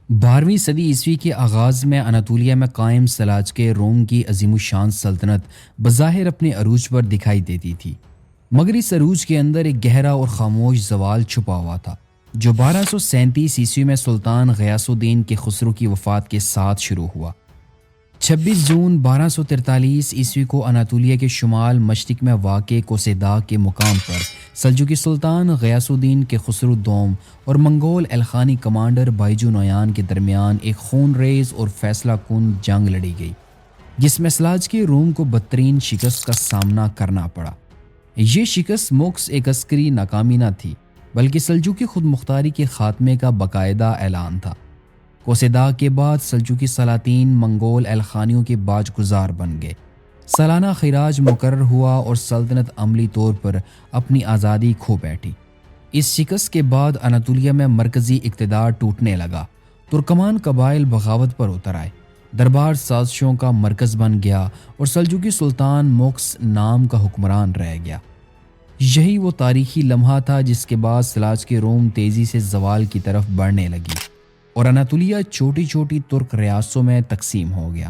12ویں صدی عیسوی کے آغاز میں اناطولیہ میں قائم سلاجقہ روم کی عظیم الشان سلطنت بظاہر اپنے عروج پر دکھائی دیتی تھی، مگر اس عروج کے اندر ایک گہرا اور خاموش زوال چھپا ہوا تھا جو 1237 عیسوی میں سلطان غیاث الدین کے خسرو کی وفات کے ساتھ شروع ہوا۔ 26 جون 1243 عیسوی کو اناطولیہ کے شمال مشرق میں واقع کوسیدا کے مقام پر سلجوقی سلطان غیاث الدین کے خسرو دوم اور منگول الخانی کمانڈر بائیجو نویان کے درمیان ایک خون ریز اور فیصلہ کن جنگ لڑی گئی، جس میں سلاجقہ روم کو بدترین شکست کا سامنا کرنا پڑا۔ یہ شکست مخص ایک عسکری ناکامی نہ تھی، بلکہ سلجوقی خود مختاری کے خاتمے کا باقاعدہ اعلان تھا۔ کوسیدا کے بعد سلجوقی سلاطین منگول الخانیوں کے باج گزار بن گئے، سالانہ خراج مقرر ہوا اور سلطنت عملی طور پر اپنی آزادی کھو بیٹھی۔ اس شکست کے بعد اناطولیہ میں مرکزی اقتدار ٹوٹنے لگا، ترکمان قبائل بغاوت پر اتر آئے، دربار سازشوں کا مرکز بن گیا اور سلجوقی سلطان مخص نام کا حکمران رہ گیا۔ یہی وہ تاریخی لمحہ تھا جس کے بعد سلاجقہ روم تیزی سے زوال کی طرف بڑھنے لگی اور اناطولیہ چھوٹی چھوٹی ترک ریاستوں میں تقسیم ہو گیا۔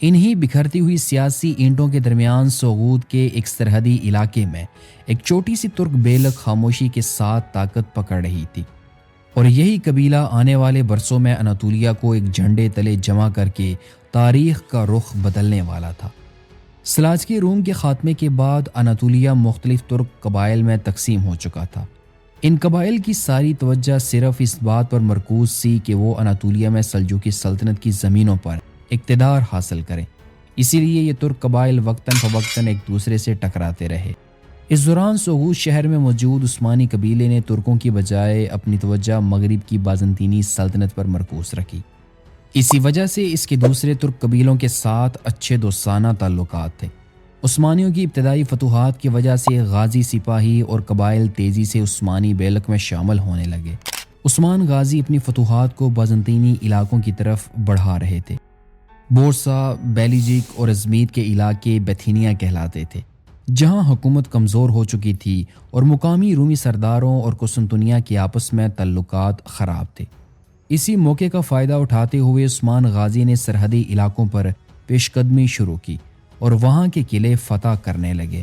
انہی بکھرتی ہوئی سیاسی اینٹوں کے درمیان سوغوت کے ایک سرحدی علاقے میں ایک چھوٹی سی ترک بیلک خاموشی کے ساتھ طاقت پکڑ رہی تھی، اور یہی قبیلہ آنے والے برسوں میں اناطولیہ کو ایک جھنڈے تلے جمع کر کے تاریخ کا رخ بدلنے والا تھا۔ سلاجقہ روم کے خاتمے کے بعد اناطولیہ مختلف ترک قبائل میں تقسیم ہو چکا تھا۔ ان قبائل کی ساری توجہ صرف اس بات پر مرکوز تھی کہ وہ اناطولیہ میں سلجوقی سلطنت کی زمینوں پر اقتدار حاصل کریں، اسی لیے یہ ترک قبائل وقتاً فوقتاً ایک دوسرے سے ٹکراتے رہے۔ اس دوران سوغوت شہر میں موجود عثمانی قبیلے نے ترکوں کی بجائے اپنی توجہ مغرب کی بازنطینی سلطنت پر مرکوز رکھی۔ اسی وجہ سے اس کے دوسرے ترک قبیلوں کے ساتھ اچھے دوستانہ تعلقات تھے۔ عثمانیوں کی ابتدائی فتوحات کی وجہ سے غازی سپاہی اور قبائل تیزی سے عثمانی بیلک میں شامل ہونے لگے۔ عثمان غازی اپنی فتوحات کو بازنطینی علاقوں کی طرف بڑھا رہے تھے۔ بورسا، بیلیجک اور ازمید کے علاقے بیتھینیا کہلاتے تھے، جہاں حکومت کمزور ہو چکی تھی اور مقامی رومی سرداروں اور قسطنطنیہ کے آپس میں تعلقات خراب تھے۔ اسی موقع کا فائدہ اٹھاتے ہوئے عثمان غازی نے سرحدی علاقوں پر پیش قدمی شروع کی اور وہاں کے قلعے فتح کرنے لگے۔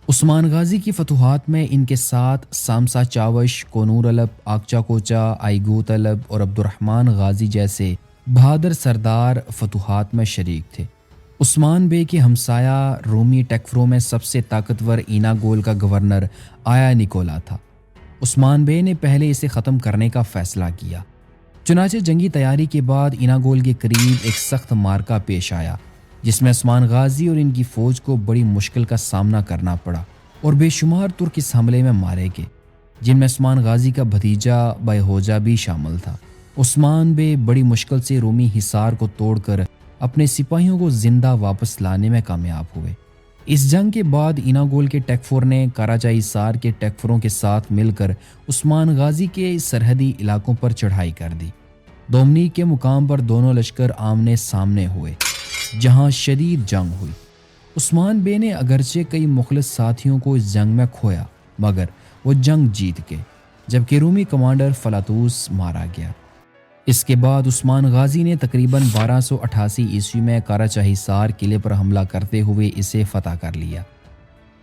عثمان غازی کی فتوحات میں ان کے ساتھ سامسا چاوش، کونور الب، آکچا کوچا، آئیگوت الب اور عبد الرحمن غازی جیسے بہادر سردار فتوحات میں شریک تھے۔ عثمان بے کے ہمسایہ رومی ٹیکفرو میں سب سے طاقتور ایناگول کا گورنر آیا نکولا تھا۔ عثمان بے نے پہلے اسے ختم کرنے کا فیصلہ کیا، چنانچہ جنگی تیاری کے بعد ایناگول کے قریب ایک سخت معرکہ پیش آیا، جس میں عثمان غازی اور ان کی فوج کو بڑی مشکل کا سامنا کرنا پڑا اور بے شمار ترک اس حملے میں مارے گئے، جن میں عثمان غازی کا بھتیجا بائیہوجا بھی شامل تھا۔ عثمان بے بڑی مشکل سے رومی حصار کو توڑ کر اپنے سپاہیوں کو زندہ واپس لانے میں کامیاب ہوئے۔ اس جنگ کے بعد ایناگول کے ٹیکفور نے کاراچا حصار کے ٹیکفوروں کے ساتھ مل کر عثمان غازی کے سرحدی علاقوں پر چڑھائی کر دی۔ دومنیک کے مقام پر دونوں لشکر آمنے سامنے ہوئے، جہاں شدید جنگ ہوئی۔ عثمان بے نے اگرچہ کئی مخلص ساتھیوں کو اس جنگ میں کھویا، مگر وہ جنگ جیت گئے، جبکہ رومی کمانڈر فلاطوس مارا گیا۔ اس کے بعد عثمان غازی نے تقریباً 1288 عیسوی میں کاراچا حصار قلعے پر حملہ کرتے ہوئے اسے فتح کر لیا۔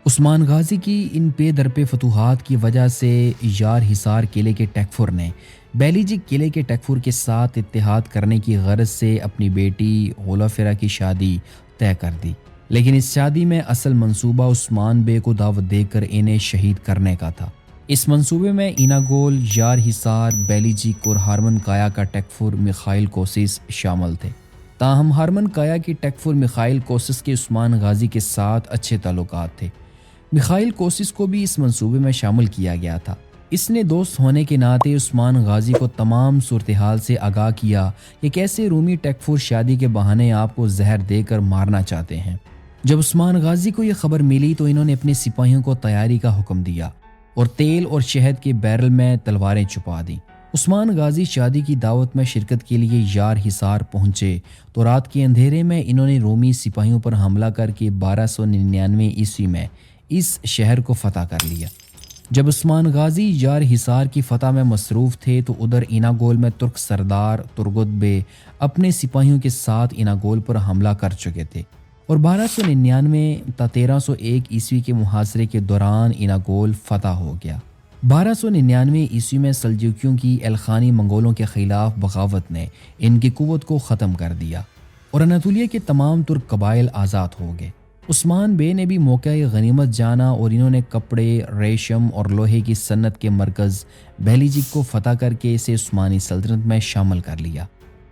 عثمان غازی کی ان پے در پے فتوحات کی وجہ سے یار حصار قلعے کے ٹیکفور نے بیلیجک قلعے کے ٹیکفور کے ساتھ اتحاد کرنے کی غرض سے اپنی بیٹی غولافرہ کی شادی طے کر دی، لیکن اس شادی میں اصل منصوبہ عثمان بے کو دعوت دے کر انہیں شہید کرنے کا تھا۔ اس منصوبے میں ایناگول، یار حصار، بیلیجک اور ہارمن کایا کا ٹیکفور میخائیل کوسس شامل تھے۔ تاہم ہارمن کایا کی ٹیکفور میخائیل کوسس کے عثمان غازی کے ساتھ اچھے تعلقات تھے۔ میخائیل کوسس کو بھی اس منصوبے میں شامل کیا گیا تھا۔ اس نے دوست ہونے کے ناطے عثمان غازی کو تمام صورتحال سے آگاہ کیا کہ کیسے رومی ٹیکفور شادی کے بہانے آپ کو زہر دے کر مارنا چاہتے ہیں۔ جب عثمان غازی کو یہ خبر ملی تو انہوں نے اپنے سپاہیوں کو تیاری کا حکم دیا اور تیل اور شہد کے بیرل میں تلواریں چھپا دیں۔ عثمان غازی شادی کی دعوت میں شرکت کے لیے یار حصار پہنچے تو رات کے اندھیرے میں انہوں نے رومی سپاہیوں پر حملہ کر کے 1299 عیسوی میں اس شہر کو فتح کر لیا۔ جب عثمان غازی یار حصار کی فتح میں مصروف تھے تو ادھر ایناگول میں ترک سردار ترگت بے اپنے سپاہیوں کے ساتھ ایناگول پر حملہ کر چکے تھے اور 1299 تا 1301 عیسوی کے محاصرے کے دوران ایناگول فتح ہو گیا۔ 1299 عیسوی میں سلجوکیوں کی الخانی منگولوں کے خلاف بغاوت نے ان کی قوت کو ختم کر دیا اور اناطولیہ کے تمام ترک قبائل آزاد ہو گئے۔ عثمان بے نے بھی موقع غنیمت جانا اور انہوں نے کپڑے، ریشم اور لوہے کی صنعت کے مرکز بیلیجک کو فتح کر کے اسے عثمانی سلطنت میں شامل کر لیا۔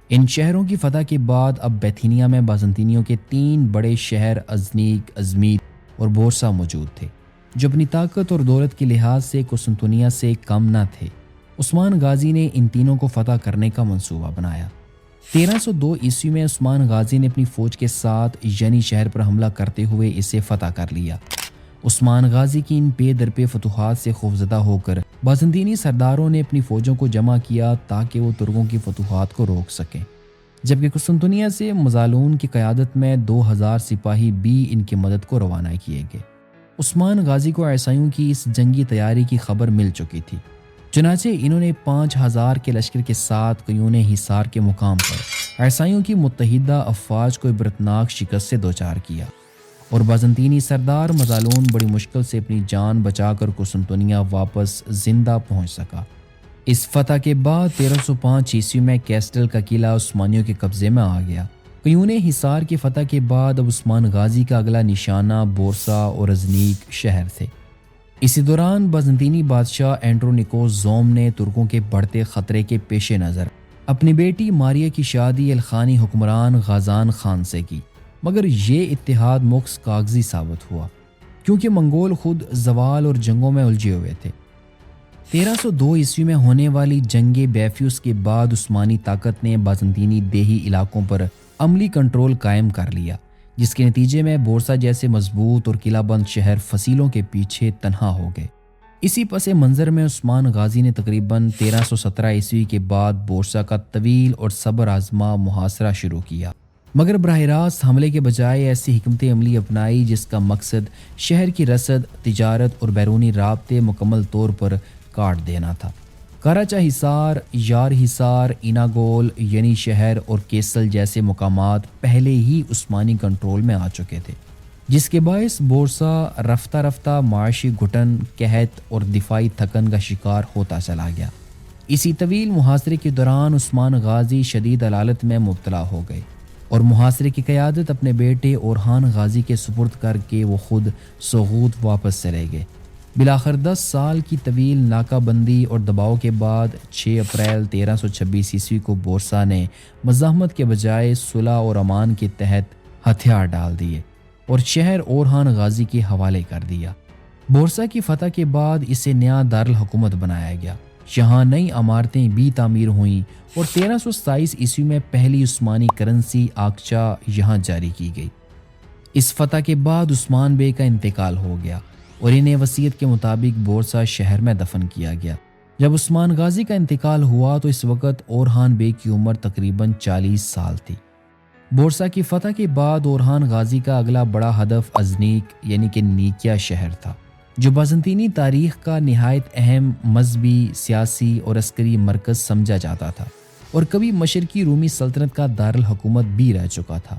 ان شہروں کی فتح کے بعد اب بیتھینیا میں بازنطینیوں کے 3 بڑے شہر ازنیک، ازمیت اور بورسا موجود تھے، جو اپنی طاقت اور دولت کے لحاظ سے قسطنطنیہ سے کم نہ تھے۔ عثمان غازی نے ان تینوں کو فتح کرنے کا منصوبہ بنایا۔ 1302 عیسوی میں عثمان غازی نے اپنی فوج کے ساتھ ینی شہر پر حملہ کرتے ہوئے اسے فتح کر لیا۔ عثمان غازی کی ان پے در پے فتوحات سے خوفزدہ ہو کر بازنطینی سرداروں نے اپنی فوجوں کو جمع کیا تاکہ وہ ترکوں کی فتوحات کو روک سکیں، جبکہ قسطنطنیہ سے مزالون کی قیادت میں 2000 سپاہی بھی ان کی مدد کو روانہ کیے گئے۔ عثمان غازی کو عیسائیوں کی اس جنگی تیاری کی خبر مل چکی تھی، چنانچہ انہوں نے 5000 کے لشکر کے ساتھ قیون حصار کے مقام پر عیسائیوں کی متحدہ افواج کو عبرتناک شکست سے دوچار کیا اور بازنطینی سردار مزالون بڑی مشکل سے اپنی جان بچا کر قسطنطنیہ واپس زندہ پہنچ سکا۔ اس فتح کے بعد 1305 عیسوی میں کیسٹل کا قلعہ عثمانیوں کے قبضے میں آ گیا۔ قیون حصار کی فتح کے بعد اب عثمان غازی کا اگلا نشانہ بورسا اور ازنیک شہر تھے۔ اسی دوران بازنطینی بادشاہ اینڈرونیکوس زوم نے ترکوں کے بڑھتے خطرے کے پیش نظر اپنی بیٹی ماریا کی شادی الخانی حکمران غازان خان سے کی، مگر یہ اتحاد مخص کاغذی ثابت ہوا کیونکہ منگول خود زوال اور جنگوں میں الجھے ہوئے تھے۔ 1302 عیسوی میں ہونے والی جنگ بیفیوس کے بعد عثمانی طاقت نے بازنطینی دیہی علاقوں پر عملی کنٹرول قائم کر لیا، جس کے نتیجے میں بورسا جیسے مضبوط اور قلعہ بند شہر فصیلوں کے پیچھے تنہا ہو گئے۔ اسی پس منظر میں عثمان غازی نے تقریباً 1317 عیسوی کے بعد بورسا کا طویل اور صبر آزما محاصرہ شروع کیا، مگر براہ راست حملے کے بجائے ایسی حکمت عملی اپنائی جس کا مقصد شہر کی رسد، تجارت اور بیرونی رابطے مکمل طور پر کاٹ دینا تھا۔ کاراچا حصار، یار حصار، ایناگول، ینی شہر اور کیسل جیسے مقامات پہلے ہی عثمانی کنٹرول میں آ چکے تھے، جس کے باعث بورسا رفتہ رفتہ معاشی گھٹن، قحط اور دفاعی تھکن کا شکار ہوتا چلا گیا۔ اسی طویل محاصرے کے دوران عثمان غازی شدید علالت میں مبتلا ہو گئے اور محاصرے کی قیادت اپنے بیٹے اورحان غازی کے سپرد کر کے وہ خود سوغوت واپس چلے گئے۔ بلاخر 10 سال کی طویل ناکہ بندی اور دباؤ کے بعد 6 اپریل 1326 عیسوی کو بورسا نے مزاحمت کے بجائے صلح اور امان کے تحت ہتھیار ڈال دیے اور شہر اورحان غازی کے حوالے کر دیا۔ بورسا کی فتح کے بعد اسے نیا دارالحکومت بنایا گیا، یہاں نئی عمارتیں بھی تعمیر ہوئیں اور 1327 عیسوی میں پہلی عثمانی کرنسی آکچا یہاں جاری کی گئی۔ اس فتح کے بعد عثمان بے کا انتقال ہو گیا اور انہیں وصیت کے مطابق بورسا شہر میں دفن کیا گیا۔ جب عثمان غازی کا انتقال ہوا تو اس وقت اورحان بے کی عمر تقریباً 40 سال تھی۔ بورسا کی فتح کے بعد اورحان غازی کا اگلا بڑا ہدف ازنیک یعنی کہ نیکیا شہر تھا، جو بازنطینی تاریخ کا نہایت اہم مذہبی، سیاسی اور عسکری مرکز سمجھا جاتا تھا اور کبھی مشرقی رومی سلطنت کا دارالحکومت بھی رہ چکا تھا۔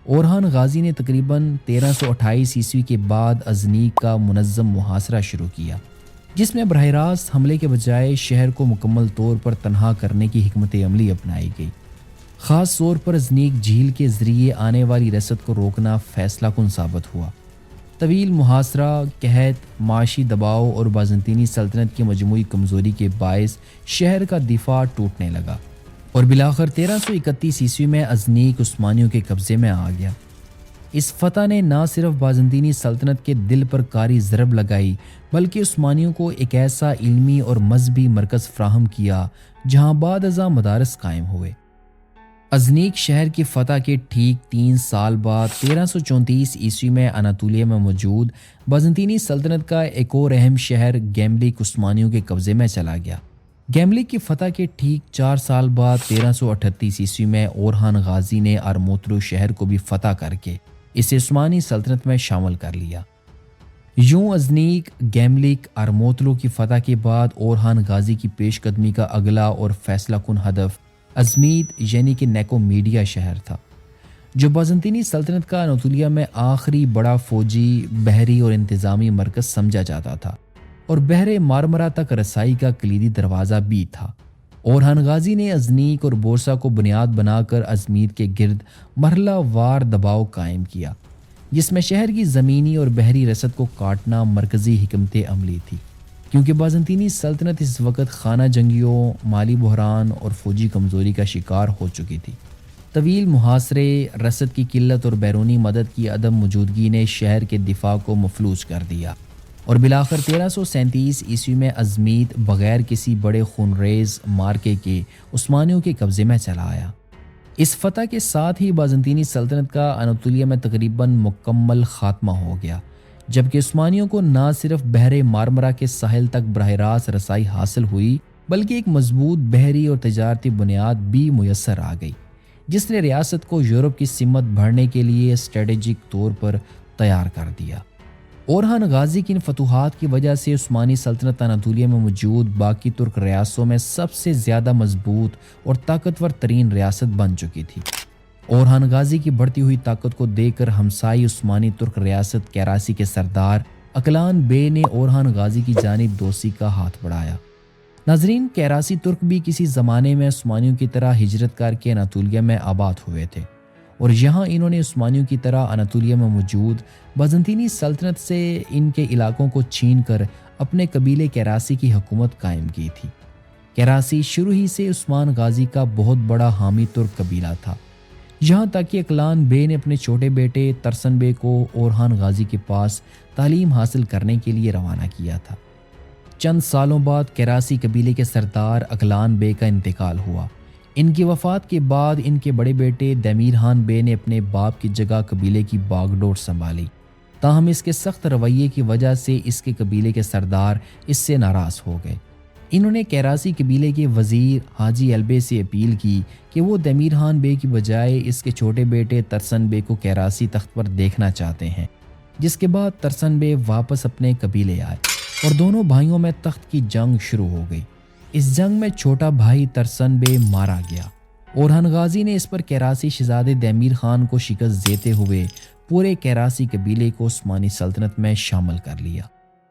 اورحان غازی نے تقریباً 1328 عیسوی کے بعد ازنیک کا منظم محاصرہ شروع کیا، جس میں براہ راست حملے کے بجائے شہر کو مکمل طور پر تنہا کرنے کی حکمت عملی اپنائی گئی۔ خاص طور پر ازنیک جھیل کے ذریعے آنے والی رسد کو روکنا فیصلہ کن ثابت ہوا۔ طویل محاصرہ، قحط، معاشی دباؤ اور بازنطینی سلطنت کی مجموعی کمزوری کے باعث شہر کا دفاع ٹوٹنے لگا اور بلاخر 1331 عیسوی میں ازنیک عثمانیوں کے قبضے میں آ گیا۔ اس فتح نے نہ صرف بازنطینی سلطنت کے دل پر کاری ضرب لگائی بلکہ عثمانیوں کو ایک ایسا علمی اور مذہبی مرکز فراہم کیا جہاں بعد ازاں مدارس قائم ہوئے۔ ازنیک شہر کی فتح کے ٹھیک 3 سال بعد 1334 عیسوی میں اناطولیہ میں موجود بازنطینی سلطنت کا ایک اور اہم شہر گیملک عثمانیوں کے قبضے میں چلا گیا۔ گیملک کی فتح کے ٹھیک 4 سال بعد 1338 عیسوی میں اورحان غازی نے ارموترو شہر کو بھی فتح کر کے اسے عثمانی سلطنت میں شامل کر لیا۔ یوں ازنیک، گیملک اور موتلو کی فتح کے بعد اورہان غازی کی پیش قدمی کا اگلا اور فیصلہ کن ہدف ازمید یعنی کہ نیکومیڈیا شہر تھا، جو بازنطینی سلطنت کا اناطولیہ میں آخری بڑا فوجی، بحری اور انتظامی مرکز سمجھا جاتا تھا اور بحر مارمرا تک رسائی کا کلیدی دروازہ بھی تھا۔ اورہان غازی نے ازنیک اور بورسا کو بنیاد بنا کر ازمید کے گرد مرحلہ وار دباؤ قائم کیا، جس میں شہر کی زمینی اور بحری رسد کو کاٹنا مرکزی حکمت عملی تھی، کیونکہ بازنطینی سلطنت اس وقت خانہ جنگیوں، مالی بحران اور فوجی کمزوری کا شکار ہو چکی تھی۔ طویل محاصرے، رسد کی قلت اور بیرونی مدد کی عدم موجودگی نے شہر کے دفاع کو مفلوج کر دیا اور بالآخر 1337 عیسوی میں ازمید بغیر کسی بڑے خونریز مارکے کے عثمانیوں کے قبضے میں چلا آیا۔ اس فتح کے ساتھ ہی بازنطینی سلطنت کا اناطولیہ میں تقریباً مکمل خاتمہ ہو گیا، جبکہ عثمانیوں کو نہ صرف بحر مارمرا کے ساحل تک براہ راست رسائی حاصل ہوئی، بلکہ ایک مضبوط بحری اور تجارتی بنیاد بھی میسر آ گئی، جس نے ریاست کو یورپ کی سمت بڑھنے کے لیے اسٹریٹجک طور پر تیار کر دیا۔ اورہان غازی کی ان فتوحات کی وجہ سے عثمانی سلطنت اناطولیہ میں موجود باقی ترک ریاستوں میں سب سے زیادہ مضبوط اور طاقتور ترین ریاست بن چکی تھی۔ اورہان غازی کی بڑھتی ہوئی طاقت کو دیکھ کر ہمسائی عثمانی ترک ریاست کیراسی کے سردار اکلان بے نے اورہان غازی کی جانب دوستی کا ہاتھ بڑھایا۔ ناظرین، کیراسی ترک بھی کسی زمانے میں عثمانیوں کی طرح ہجرت کر کے اناطولیہ میں آباد ہوئے تھے اور یہاں انہوں نے عثمانیوں کی طرح اناطولیہ میں موجود بازنطینی سلطنت سے ان کے علاقوں کو چھین کر اپنے قبیلے کیراسی کی حکومت قائم کی تھی۔ کیراسی شروع ہی سے عثمان غازی کا بہت بڑا حامی ترک قبیلہ تھا، یہاں تک کہ اکلان بے نے اپنے چھوٹے بیٹے ترسن بے کو اورہان غازی کے پاس تعلیم حاصل کرنے کے لیے روانہ کیا تھا۔ چند سالوں بعد کیراسی قبیلے کے سردار اکلان بے کا انتقال ہوا۔ ان کی وفات کے بعد ان کے بڑے بیٹے دیمیر خان بے نے اپنے باپ کی جگہ قبیلے کی باغ ڈور سنبھالی، تاہم اس کے سخت رویے کی وجہ سے اس کے قبیلے کے سردار اس سے ناراض ہو گئے۔ انہوں نے کیراسی قبیلے کے وزیر حاجی البے سے اپیل کی کہ وہ دیمیر خان بے کی بجائے اس کے چھوٹے بیٹے ترسن بے کو کیراسی تخت پر دیکھنا چاہتے ہیں، جس کے بعد ترسن بے واپس اپنے قبیلے آئے اور دونوں بھائیوں میں تخت کی جنگ شروع ہو گئی۔ اس جنگ میں چھوٹا بھائی ترسن بے مارا گیا۔ اورہان غازی نے اس پر کیراسی شہزادے دیمیر خان کو شکست دیتے ہوئے پورے کیراسی قبیلے کو عثمانی سلطنت میں شامل کر لیا۔